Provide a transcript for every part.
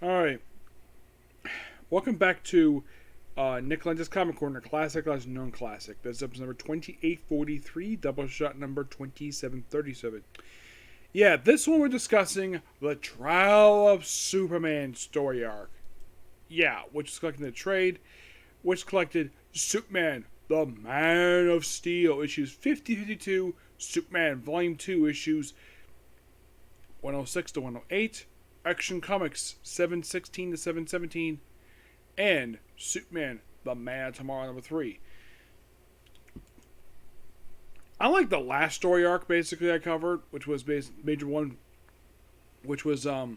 Alright. Welcome back to Nick Lenz's Comic Corner, Classic Lesson Known Classic. This is episode number 2843, Doubleshot number 2737. Yeah, this one we're discussing the Trial of Superman story arc. Yeah, which is collecting the trade, which collected Superman, the Man of Steel, issues 50-52, Superman Volume 2, issues 106 to 108, Action Comics 716 to 717, and Superman, the Man of Tomorrow number 3. Unlike the last story arc, basically, I covered, which was major one, which was Death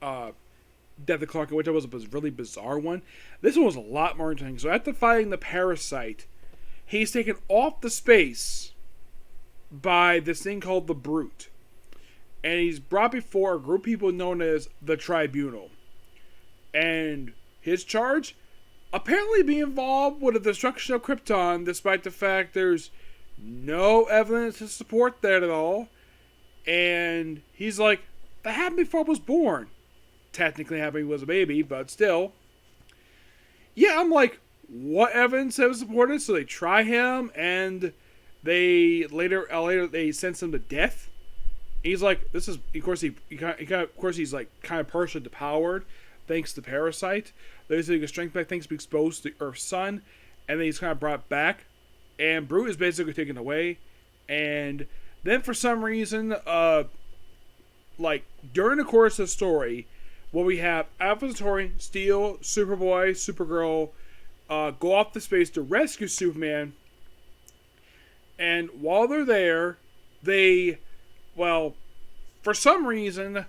of Clark, which was a really bizarre one. This one was a lot more interesting. So after fighting the Parasite, he's taken off the space by this thing called the Brute. And he's brought before a group of people known as the Tribunal. And his charge? Apparently be involved with the destruction of Krypton, despite the fact there's no evidence to support that at all. And he's like, that happened before I was born. Technically happened when he was a baby, but still. Yeah, I'm like, what evidence have supported? So they try him, and they later they sentence him to death. He's like, this is, of course, he's like kind of partially depowered, thanks to Parasite. There's like a strength back thanks to being exposed to the Earth's sun, and then he's kind of brought back, and Brute is basically taken away, and then for some reason, like during the course of the story, what we have Alpha Centauri, Steel, Superboy, Supergirl, go off to space to rescue Superman, and while they're there, for some reason,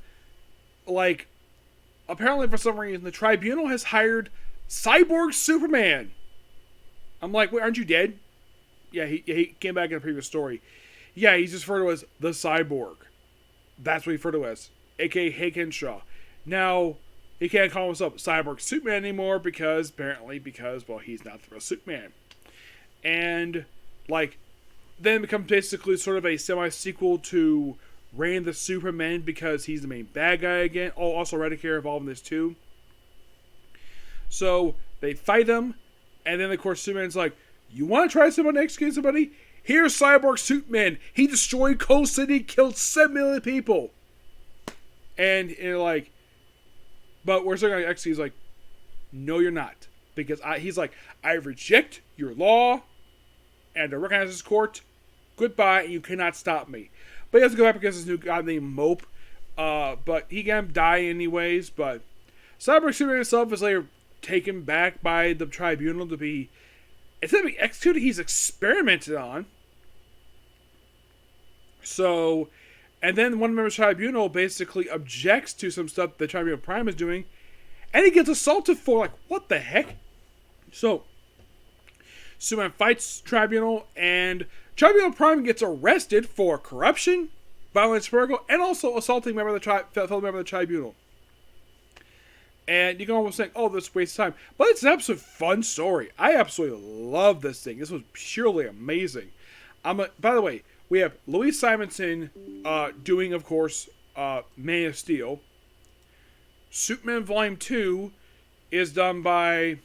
apparently for some reason, the Tribunal has hired Cyborg Superman. I'm like, wait, aren't you dead? Yeah, he came back in a previous story. Yeah, he's just referred to as the Cyborg. That's what he referred to as, a.k.a. Hank Henshaw. Now, he can't call himself Cyborg Superman anymore because he's not the real Superman. And, then it becomes basically sort of a semi-sequel to Reign of the Supermen because he's the main bad guy again. Oh, also Redicare involved in this too. So they fight him, and then of course Superman's like, "You want to try someone to execute somebody? Here's Cyborg Superman. He destroyed Coal City, killed 7 million people." And you're like, "But we're still gonna execute." He's like, "No, you're not," because he's like, "I reject your law, and I recognize this court. Goodbye, and you cannot stop me." But he has to go back because his new guy named Mope. But he can die anyways. But Cyborg Superman himself is later taken back by the Tribunal to be, instead of being executed, he's experimented on. So, and then one member of the Tribunal basically objects to some stuff the Tribunal Prime is doing, and he gets assaulted for, what the heck? So, Superman fights Tribunal, and Tribunal Prime gets arrested for corruption, violence, and also assaulting fellow member of the Tribunal. And you can almost think, oh, this is a waste of time. But it's an absolute fun story. I absolutely love this thing. This was purely amazing. By the way, we have Louise Simonson doing, of course, Man of Steel. Superman Volume 2 is done by,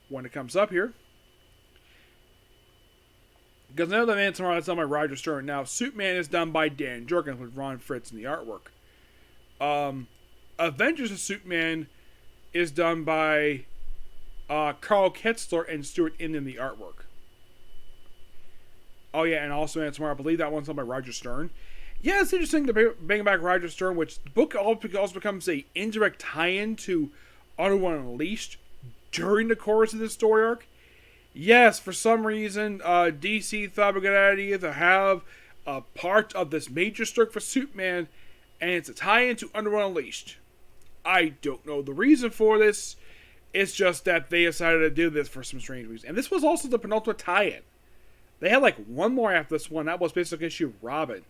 when it comes up here, because now the Man Tomorrow is done by Roger Stern. Now, Superman is done by Dan Jurgens with Ron Fritz in the artwork. Adventures of Superman is done by Carl Ketzler and Stuart in the artwork. Oh yeah, and also Man Tomorrow, I believe that one's done by Roger Stern. Yeah, it's interesting to bring back Roger Stern, which the book also becomes a indirect tie-in to Underworld Unleashed during the course of this story arc. Yes, for some reason, DC thought it a good idea to have a part of this major story for Superman, and it's a tie-in to Underworld Unleashed. I don't know the reason for this. It's just that they decided to do this for some strange reason. And this was also the penultimate tie-in. They had one more after this one. That was basically issue of Robin.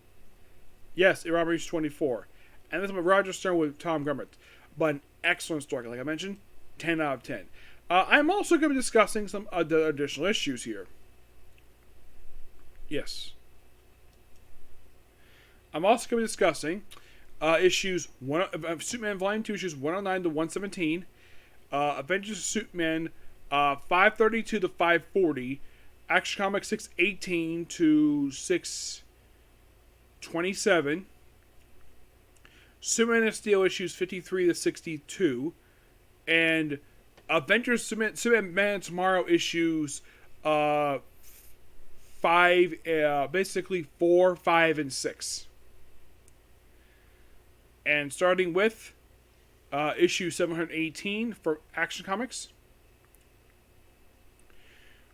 Yes, Robin issue 24. And this one with Roger Stern with Tom Grummett. But an excellent story. Like I mentioned, 10 out of 10. I'm also going to be discussing some additional issues here. Yes. I'm also going to be discussing Superman Volume 2, issues 109 to 117. Adventures of Superman 532 to 540. Action Comics 618 to 627. Superman of Steel issues 53 to 62. And Adventures Superman Tomorrow issues 5, basically 4, 5, and 6. And starting with issue 718 for Action Comics,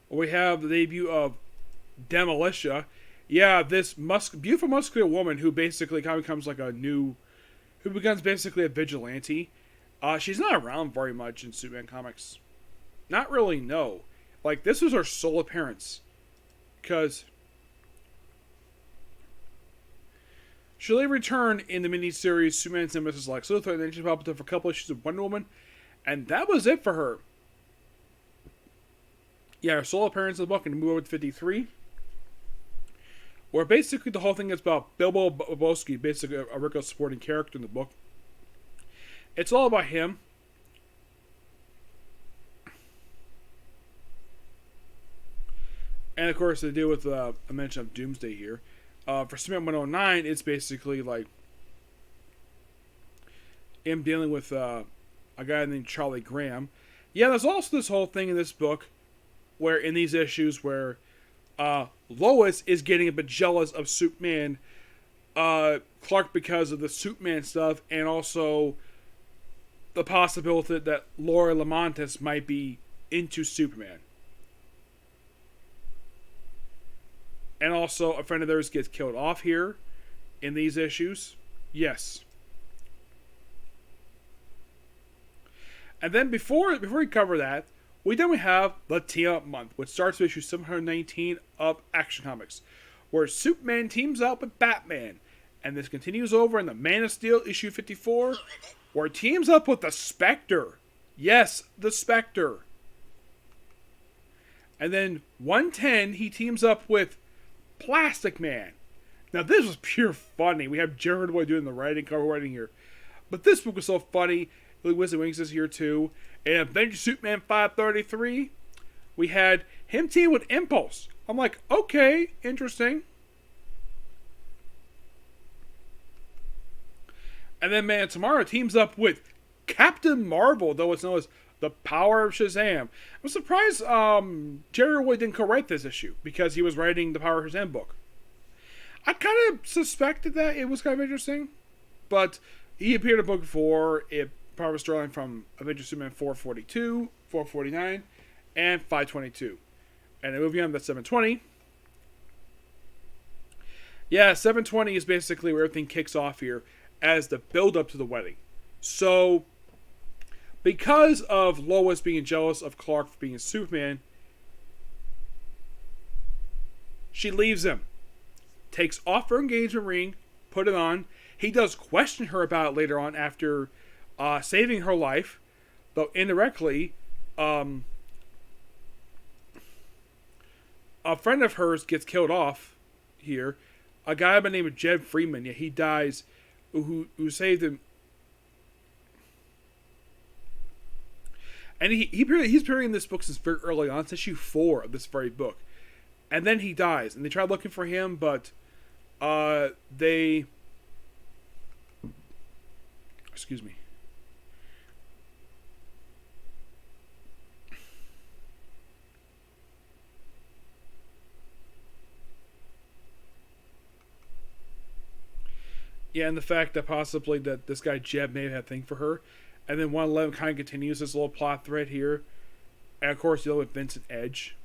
we have the debut of Doubleshot. Yeah, this beautiful muscular woman who basically kind of becomes like who becomes basically a vigilante. She's not around very much in Superman comics. Not really, no. Like, this was her sole appearance. Because she'll return in the miniseries Superman's Nemesis Lex Luthor, and then she popped up for a couple issues of Wonder Woman, and that was it for her. Yeah, her sole appearance in the book, and move over to 53. Where basically the whole thing is about Bilbo Bobowski, basically a regular supporting character in the book. It's all about him. And of course, they deal with a mention of Doomsday here. For Superman 109, it's basically like him dealing with a guy named Charlie Graham. Yeah, there's also this whole thing in this book where, in these issues, where Lois is getting a bit jealous of Superman, Clark, because of the Superman stuff, and also the possibility that Laura Lamontis might be into Superman. And also, a friend of theirs gets killed off here in these issues. Yes. And then before we cover that, we have the Team Up Month, which starts with issue 719 of Action Comics, where Superman teams up with Batman. And this continues over in the Man of Steel issue 54, where he teams up with the Spectre. Yes, the Spectre. And then 110, he teams up with Plastic Man. Now, this was pure funny. We have Jared Wood doing the cover writing here. But this book was so funny. Wizard Wings is here too. And Adventure Superman 533, we had him team with Impulse. I'm like, okay, interesting. And then Man Tomorrow teams up with Captain Marvel, though it's known as the Power of Shazam. I'm surprised Jerry Wood didn't co-write this issue, because he was writing the Power of Shazam book. I kind of suspected that it was kind of interesting, but he appeared in book 4. It part of a storyline from Adventure Superman 442, 449, and 522. And then moving on to 720. Yeah, 720 is basically where everything kicks off here as the build-up to the wedding. So, because of Lois being jealous of Clark for being Superman, she leaves him. Takes off her engagement ring, put it on. He does question her about it later on after saving her life, though indirectly, a friend of hers gets killed off here. A guy by the name of Jeb Freeman, yeah, he dies, who saved him. And he's appearing in this book since very early on, since issue 4 of this very book. And then he dies, and they try looking for him, but excuse me. Yeah, and the fact that possibly that this guy Jeb may have had a thing for her. And then 111 kind of continues this little plot thread here. And of course, dealing with Vincent Edge.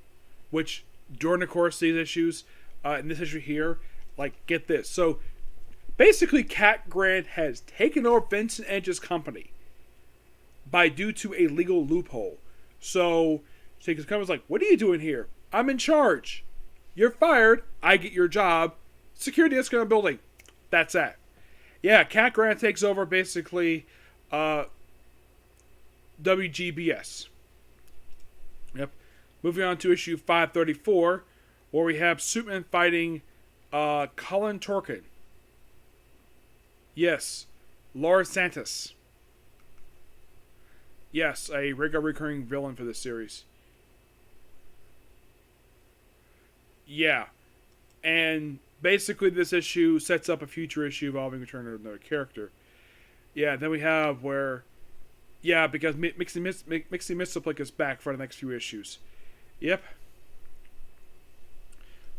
Which, during the course of these issues, in this issue here, like, get this. So, basically, Cat Grant has taken over Vincent Edge's company due to a legal loophole. So he comes like, what are you doing here? I'm in charge. You're fired. I get your job. Security desk in a building. That's that. Yeah, Cat Grant takes over basically WGBS. Yep. Moving on to issue 534, where we have Superman fighting Colin Torkin. Yes. Laura Santos. Yes, a regular recurring villain for this series. Yeah. And basically, this issue sets up a future issue involving return of another character. Yeah, then we have where. Yeah, because Mixie Mistoplick is back for the next few issues. Yep.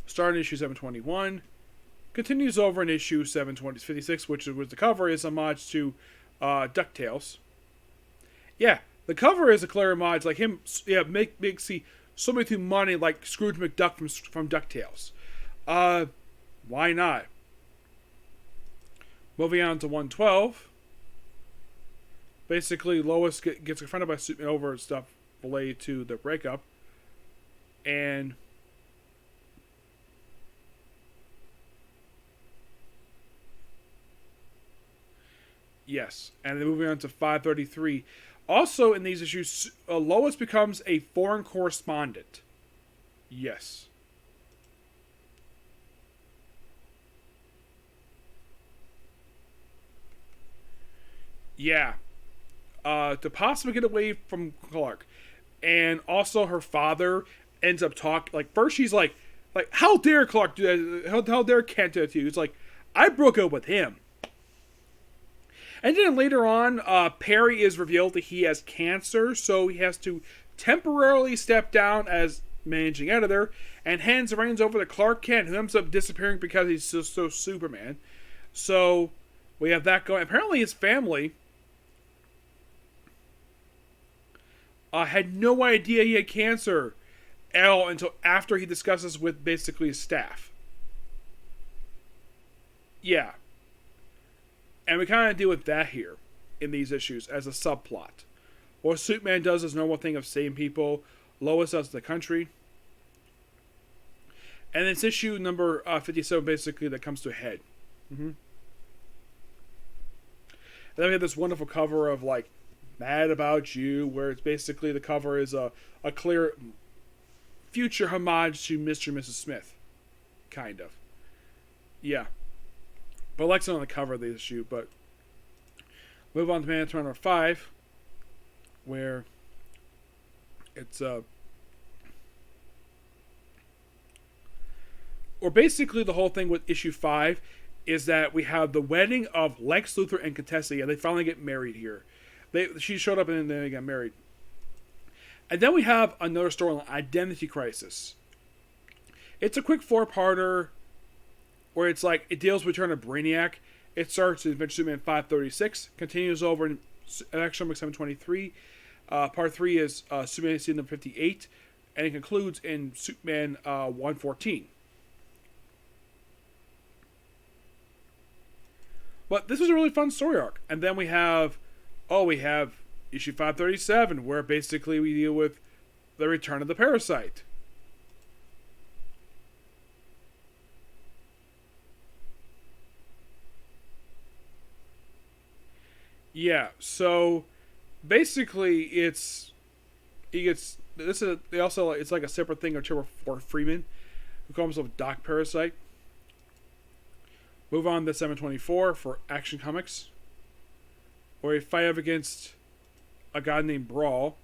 Starting issue 721. Continues over in issue 756, which was the cover is a homage to DuckTales. Yeah, the cover is a clear homage, like him, yeah, makes see swimming through money like Scrooge McDuck from DuckTales. Why not? Moving on to 112. Basically, Lois gets confronted by Superman over stuff related to the breakup. And yes, and then moving on to 533. Also in these issues, Lois becomes a foreign correspondent. Yes. Yeah. To possibly get away from Clark. And also her father ends up talking, like, first she's like, how dare Clark do that? How dare Kent do that to you? It's like, I broke up with him. And then later on, Perry is revealed that he has cancer, so he has to temporarily step down as managing editor and hands the reins over to Clark Kent, who ends up disappearing because he's so Superman. So we have that going. Apparently his family had no idea he had cancer at all until after he discusses with basically his staff. Yeah. And we kind of deal with that here in these issues as a subplot. What Superman does his normal thing of saving people. Lois does the country. And it's issue number 57 basically that comes to a head. Mm-hmm. And then we have this wonderful cover of like Mad About You, where it's basically the cover is a clear future homage to Mr. and Mrs. Smith. Kind of. Yeah. But Lex's on the cover of the issue, but move on to Man Turner 5, where it's or basically the whole thing with issue 5 is that we have the wedding of Lex Luthor and Contessa. Yeah, they finally get married here. She showed up and then they got married. And then we have another storyline, Identity Crisis. It's a quick 4-parter where it's like, it deals with Return of Brainiac. It starts in Adventure Superman 536, continues over in Action Comics 723. Part 3 is Superman season number 58, and it concludes in Superman 114. But this was a really fun story arc. And then we have issue 537, where basically we deal with the return of the Parasite. Yeah, so basically it's like a separate thing for Freeman, who calls himself Doc Parasite. Move on to 724 for Action Comics, where he fight up against a guy named Brawl,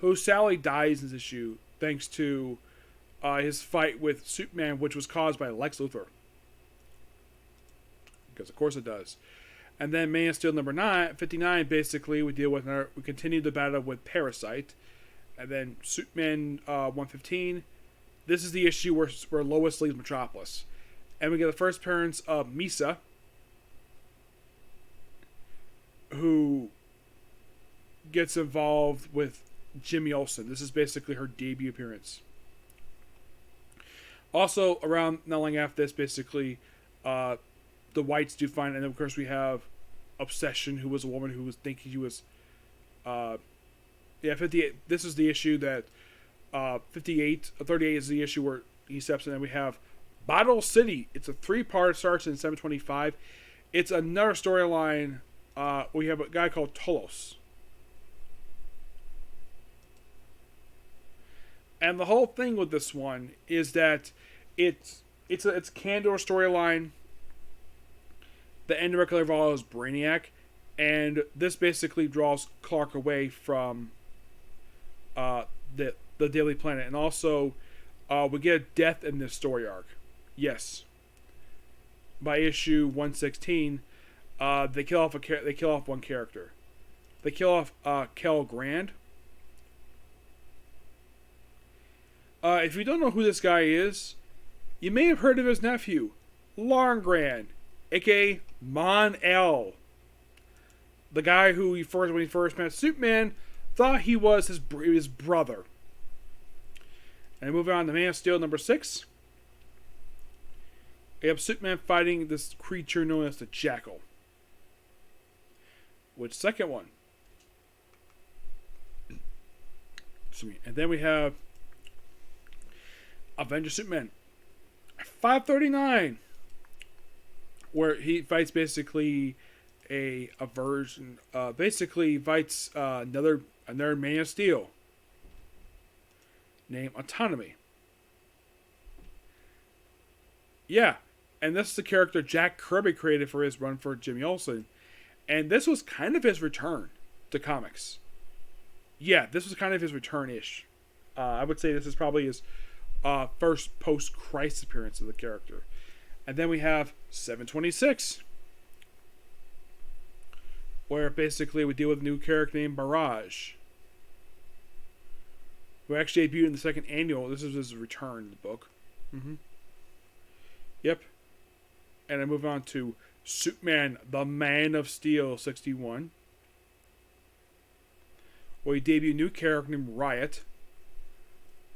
who sadly dies in this issue thanks to his fight with Superman, which was caused by Lex Luthor. Because of course it does. And then Man of Steel number 59, basically we continue the battle with Parasite. And then Superman 115. This is the issue where Lois leaves Metropolis. And we get the first appearance of Misa, who gets involved with Jimmy Olsen. This is basically her debut appearance. Also, around not long after this, basically, the Whites do find, and of course we have Obsession, who was a woman who was thinking she was, 58. This is the issue that 38 is the issue where he steps in, and we have Bottle City. It's a 3-part, starts in 725. It's another storyline. We have a guy called Tolos, and the whole thing with this one is that it's Candor storyline. the end of Rivaldo is Brainiac, and this basically draws Clark away from the Daily Planet, and also we get a death in this story arc. Yes, by issue 116, they kill off one character. They kill off Kel Grand. If you don't know who this guy is, you may have heard of his nephew, Lauren Grand, aka Mon-El. The guy who when he first met Superman, thought he was his brother. And moving on to Man of Steel number 6. We have Superman fighting this creature known as the Jackal. Which second one? And then we have Avenger Superman 539, where he fights basically a version, basically fights another Man of Steel named Autonomy. Yeah, and this is the character Jack Kirby created for his run for Jimmy Olsen, and this was kind of his return to comics. Yeah, this was kind of his return-ish. I would say this is probably his first post-Christ appearance of the character. And then we have 726, where basically we deal with a new character named Barrage, who actually debuted in the second annual. This is his return in the book. Yep. And I move on to Superman, the Man of Steel 61, where we debut a new character named Riot,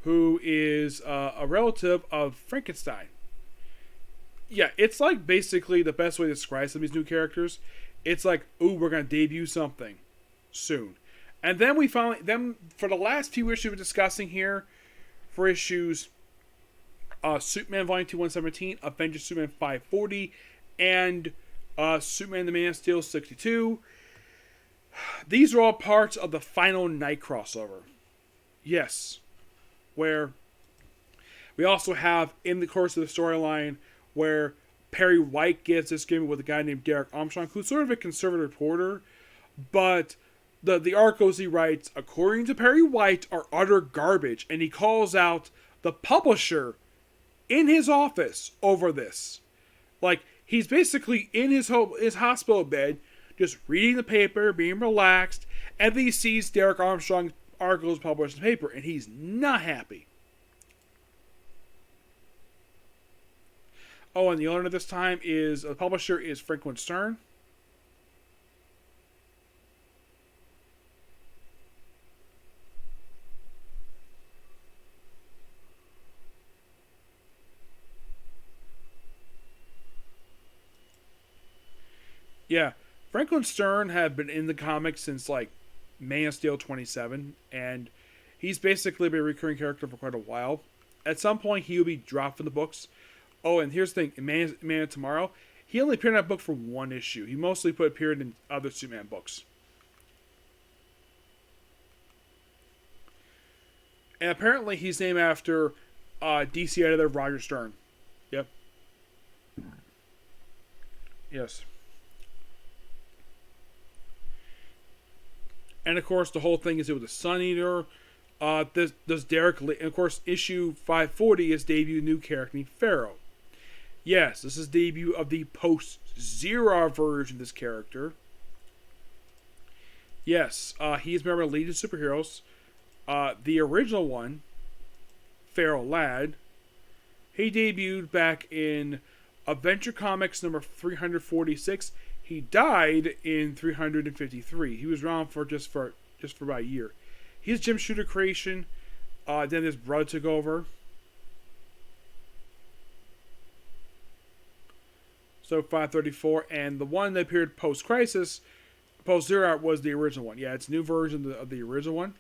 who is a relative of Frankenstein. Yeah, it's like basically the best way to describe some of these new characters. It's like, ooh, we're going to debut something soon. And then we finally, for the last few issues we're discussing here, for issues Superman Volume 2 117, Avengers Superman 540, and Superman the Man of Steel 62. These are all parts of the final Night crossover. Yes. Where we also have, in the course of the storyline, where Perry White gets this game with a guy named Derek Armstrong, who's sort of a conservative reporter, but the articles he writes, according to Perry White, are utter garbage, and he calls out the publisher in his office over this. Like, he's basically in his hospital bed, just reading the paper, being relaxed, and then he sees Derek Armstrong's articles published in the paper, and he's not happy. Oh, and the owner this time is, the publisher is Franklin Stern. Yeah, Franklin Stern had been in the comics since, like, Man of Steel 27, and he's basically been a recurring character for quite a while. At some point, he will be dropped from the books. Oh, and here's the thing, in Man of Tomorrow, he only appeared in that book for one issue. He mostly appeared in other Superman books. And apparently he's named after DC editor Roger Stern. Yep. Yes. And of course, the whole thing is it was a Sun Eater. Does Derek Lee, and of course, issue 540 is debut new character named Pharaoh. Yes, this is debut of the post-Zero version of this character. Yes, he's a member of Legion of Superheroes. The original one, Pharaoh Lad, he debuted back in Adventure Comics number 346. He died in 353. He was around for just for about a year. He's Jim Shooter creation. Then his brother took over. So 534, and the one that appeared post-Crisis, post-Zero, was the original one. Yeah, it's a new version of the original one.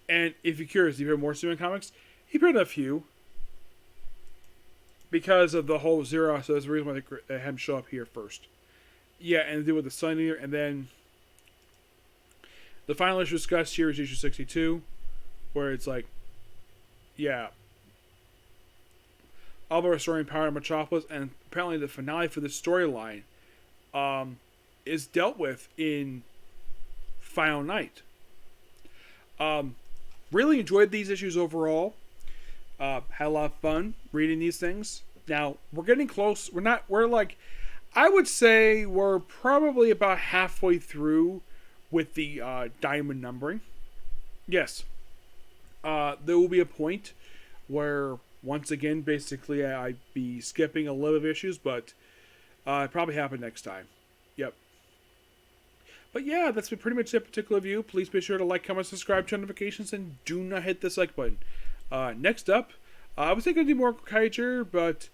And if you're curious, you hear more Superman comics? He appeared in a few. Because of the whole Zero, so that's the reason why they had him show up here first. Yeah, and to do with the Sun Eater, and then the final issue discussed here is issue 62, where it's like, yeah, of restoring power in Metropolis, and apparently the finale for this storyline is dealt with in Final Night. Really enjoyed these issues overall. Had a lot of fun reading these things. Now, we're getting close. We're like, I would say we're probably about halfway through with the diamond numbering. Yes. There will be a point where, once again, basically, I'd be skipping a lot of issues, but it probably happen next time. Yep. But yeah, that's been pretty much that particular review. Please be sure to like, comment, subscribe, turn notifications, and do not hit the like button. Next up, I was thinking to do more Kaiser, but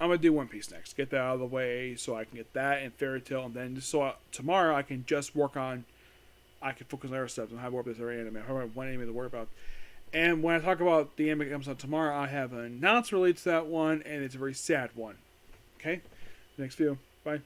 I'm going to do One Piece next. Get that out of the way so I can get that and Fairy Tail, and then just so tomorrow I can just work on, I can focus on other stuff and have more of this other anime. I have one anime to worry about. And when I talk about the anime that comes out tomorrow, I have an announcement related to that one, and it's a very sad one. Okay? Next video. Bye.